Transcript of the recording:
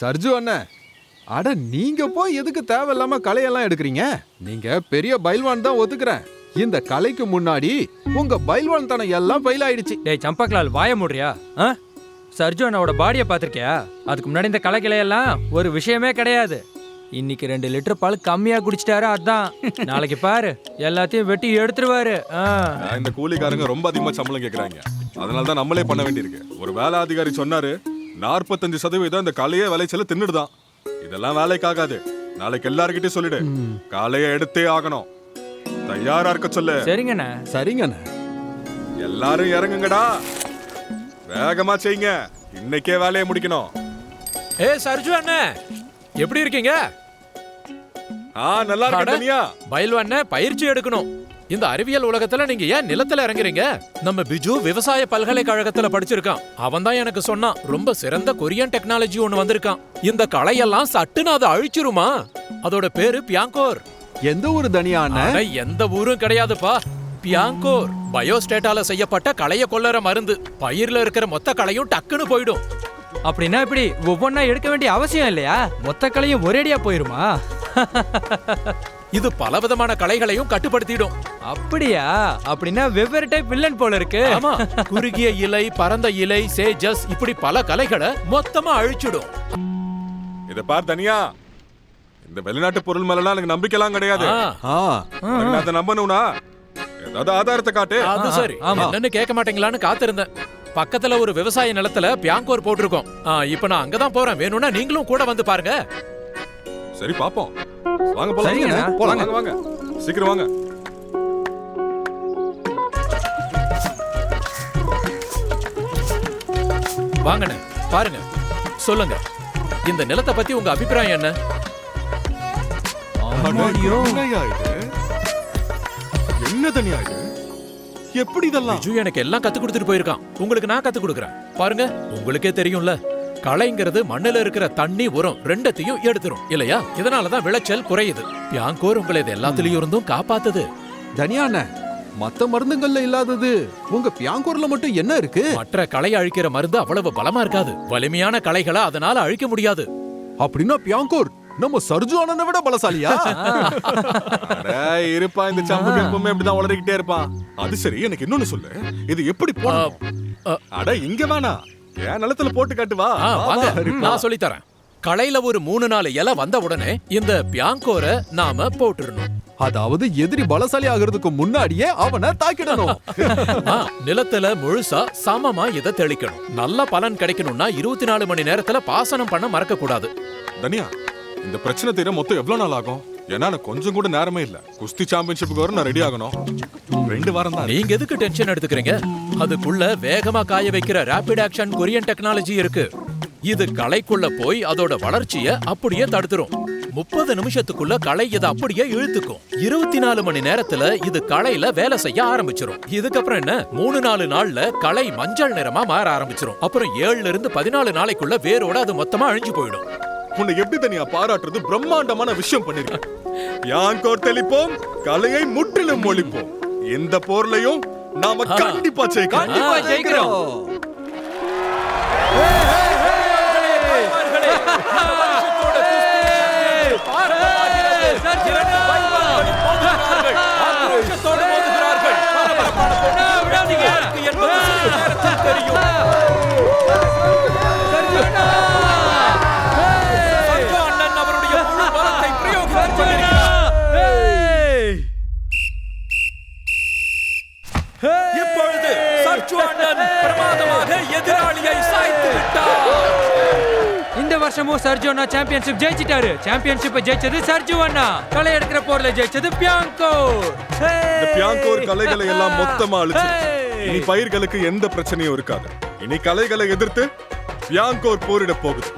சர்ஜு அண்ணன், அட நீங்க போய் எதுக்கு தேவையில்லாம கலையெல்லாம் எடுக்கிறீங்க? நீங்க பெரிய பைல்வான் தான் ஒத்துக்கிறேன். இந்த கலைக்கு முன்னாடி உங்க பைல்வான் தனம் எல்லாம் ஃபெயில் ஆயிடுச்சு. டேய் சம்பக்லால், வாய மூடுறியா? சர்ஜு அண்ணாவோட பாடியை பார்த்திருக்கியா? அதுக்கு முன்னாடி இந்த கலைக்கிளையெல்லாம் ஒரு விஷயமே கிடையாது. இன்னைக்கு 2 லிட்டர் பால் கம்மியா குடிச்சிட்டாரு, அதான். நாளைக்கு பாரு எல்லாத்தையும் வெட்டி எடுத்துருவாரு. இந்த கூலிக்காரங்க ரொம்ப அதிகமா சம்பளம் கேக்குறாங்க. அதனாலதான் நம்மளே பண்ண வேண்டியிருக்கு. ஒரு வேலை அதிகாரி சொன்னாரு, 45% இந்த கலையே விளைச்சல தின்னுடுதான். இதெல்லாம் வேலைக்காகாது. நாளைக்கு எல்லார்கிட்டயும் சொல்லிடு, காலையை எடுத்தே ஆகணும். தயாரா இருக்க சொல்லு. சரிங்கண்ணா. சரிங்கண்ணா. எல்லாரும் இறங்குங்கடா, வேகமா செய்யுங்க. இன்னைக்கே வேலையை முடிக்கணும். சர்ஜு அண்ணன், எப்படி இருக்கீங்க? நல்லா இருக்கீங்க. பயில்வான் பயிற்சி எடுக்கணும். இந்த அறிவியல் உலகத்துல நீங்க ஏன் நிலத்துல இறங்குறீங்க? நம்ம பிஜு விவசாய பல்கலைக்கழகத்துல படிச்சிருக்கான். அவன் தான் எனக்கு சொன்னான், ரொம்ப சிறந்த கொரியன் டெக்னாலஜி ஒண்ணு வந்திருக்கான். இந்த களையெல்லாம் சட்டுன்னு அதை அழிச்சிருமா. அதோட பேரு பியாங்கோர். எந்த ஊரு தனியான? எந்த ஊரும் கிடையாதுப்பா. பியாங்கோர் பயோஸ்டேட்டால செய்யப்பட்ட களைய கொல்லற மருந்து. பயிர்ல இருக்கிற மொத்த களையும் டக்குன்னு போயிடும். அப்படின்னா இப்படி ஒவ்வொன்னா எடுக்க வேண்டிய அவசியம் இல்லையா? மொத்த களையும் ஒரேடியா போயிருமா? இது பலவிதமான களைகளையும் கட்டுப்படுத்திடும். அப்படியா? அப்படின்னா வெவ்வேறு டைப் வில்லன் போல இருக்கு. ஆமா, குறுகிய இலை, பரந்த இலை, சேஜஸ், இப்படி பல களைகளை மொத்தமா அழிச்சிடும். இத பார் தனியா, இந்த வெளிநாட்டு பொருள் மேல எனக்கு நம்பிக்கை எல்லாம் கிடையாது. அதை நம்பணும்னா ஏதாவது ஆதாரத்தை காட்டு. அது சரி, என்னன்னு கேட்க மாட்டீங்களான்னு காத்திருந்தேன். பக்கத்துல ஒரு விவசாய நிலத்துல பியாங்கோர் போட்டிருக்கோம். இப்ப நான் அங்கதான் போறேன். வேணும்னா நீங்களும் கூட வந்து பாருங்க. சரி பாப்போம். வாங்க போலாம். வாங்க வாங்க, சீக்கிரம் வாங்க. வாங்கண்ணே, பாருங்க, சொல்லுங்க, இந்த நிலத்தை பத்தி உங்க அபிப்பிராயம் என்ன? என்ன தனியா இது? எப்படி இதெல்லாம்? பிஜு எனக்கு எல்லாம் கத்து கொடுத்துட்டு போயிருக்கான். உங்களுக்கு நான் கத்து கொடுக்கறேன். பாருங்க, உங்களுக்கே தெரியும்ல, களைங்கிறது மண்ணுல இருக்கிற தண்ணி, உரம் ரெண்டத்தையும் எடுத்துரும் இல்லையா? இதனாலதான் விளைச்சல் குறையுது. பியாங்கோர் உங்களை இது எல்லாத்துலயும் இருந்தும் காப்பாத்துது. தனியான மத்த மருந்துகள்ல இல்லாதது உங்க பியாங்கோர்ல மட்டும் என்ன இருக்கு? மற்ற களை அழிக்கிற மருந்து அவ்வளவு பலமா இருக்காது. வலிமையான களைகளை அதனால அழிக்க முடியாது. அப்படின்னா பியாங்கோர் நம்ம சர்ஜு அண்ணனை விட பலசாலியா? இருப்பா, இந்த சம்பு எப்பவுமே இப்படிதான் உளறிக்கிட்டே இருப்பான். அது சரி, எனக்கு இன்னொன்னு சொல்லு, இது எப்படி போடணும்? அட இங்க வேணா, என் நிலத்துல போட்டு காட்டுவா. நான் சொல்லி தரேன். களையில ஒரு 3-4 இலை வந்த உடனே இந்த பியாங்கோரை நாம போட்டுறணும். அதாவது எதிரி பலசாலி ஆகிறதுக்கு முன்னாடியே அவனை தாக்கிடணும். நிலத்துல முழுசா சமமா இதை தெளிக்கணும். நல்ல பலன் கிடைக்கணும்னா 24 மணி நேரத்துல பாசனம் பண்ண மறக்க கூடாது. தனியா, இந்த பிரச்சனை தீர மொத்தம் எவ்வளவு நாள் ஆகும்? ஏன்னா கொஞ்சம் கூட நேரமே இல்ல. குஸ்தி சாம்பியன்ஷிப்புக்கு வர நான் ரெடி ஆகணும். 2 வாரம் தான். நீங்க எதுக்கு டென்ஷன் எடுத்துக்கிறீங்க? அதுக்குள்ள வேகமா காய வைக்கிற ரேபிட் ஆக்ஷன் கொரியன் டெக்னாலஜி இருக்கு. இது களைக்குள்ள போய் அதோட வளர்ச்சிய அப்படியே தடுத்துரும். 30 நிமிஷத்துக்குள்ள களை இதை அப்படியே இழுத்துக்கும். 24 மணி நேரத்துல இது களையில வேலை செய்ய ஆரம்பிச்சிரும். இதுக்கப்புறம் என்ன, 3-4 நாள்ல களை மஞ்சள் நிறமா மாற ஆரம்பிச்சிரும். அப்புறம் 7ல இருந்து 14 நாளைக்குள்ள வேரோட அது மொத்தமா அழிஞ்சு போயிடும். உன்னை எப்படி தனியா பாராட்டுறது? பிரம்மாண்டமான விஷயம் பண்ணிருக்கேன். பியாங்கோர் தெளிப்போம், கலையை முற்றிலும் ஒழிப்போம். எந்த போர்லையும் நாம கண்டிப்பா ஜெயிக்கிறோம். இப்பொழுது சர்ஜு அண்ணன் பிரமாதமாக எதிராளியை சாய்த்து விட்டார். இந்த வருஷமும் சர்ஜு அண்ணா சாம்பியன்ஷிப் ஜெயிச்சிட்டாரு. சாம்பியன்ஷிப்பை ஜெயிச்சது சர்ஜு அண்ணா. களை எடுக்கிற போர்ல ஜெயிச்சது பியாங்கோர். இந்த பியாங்கோர் கலைகளை எல்லாம் மொத்தமா அழிச்சு இனி பயிர்களுக்கு எந்த பிரச்சனையும் இருக்காது. இனி கலைகளை எதிர்த்து பியாங்கோர் போரிட போகுது.